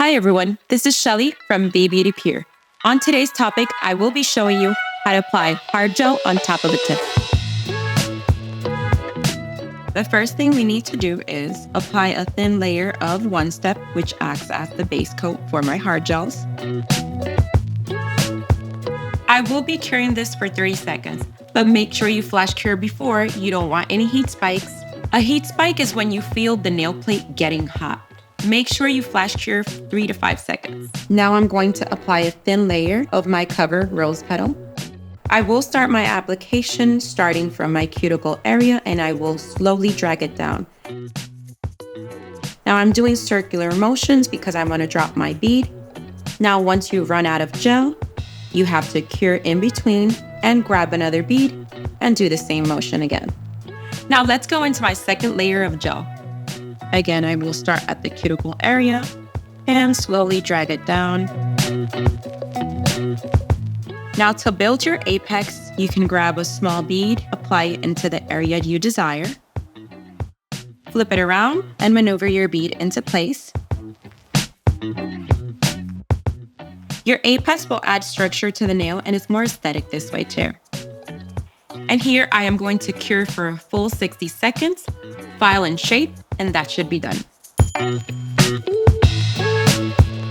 Hi everyone, this is Chelly from Baby to Peer. On today's topic, I will be showing you how to apply hard gel on top of a tip. The first thing we need to do is apply a thin layer of One Step, which acts as the base coat for my hard gels. I will be curing this for 30 seconds, but make sure you flash cure before. You don't want any heat spikes. A heat spike is when you feel the nail plate getting hot. Make sure you flash cure 3 to 5 seconds. Now I'm going to apply a thin layer of my cover rose petal. I will start my application starting from my cuticle area and I will slowly drag it down. Now I'm doing circular motions because I want to drop my bead. Now once you run out of gel, you have to cure in between and grab another bead and do the same motion again. Now let's go into my second layer of gel. Again, I will start at the cuticle area and slowly drag it down. Now to build your apex, you can grab a small bead, apply it into the area you desire, flip it around, and maneuver your bead into place. Your apex will add structure to the nail and it's more aesthetic this way too. And here I am going to cure for a full 60 seconds, file and shape, and that should be done.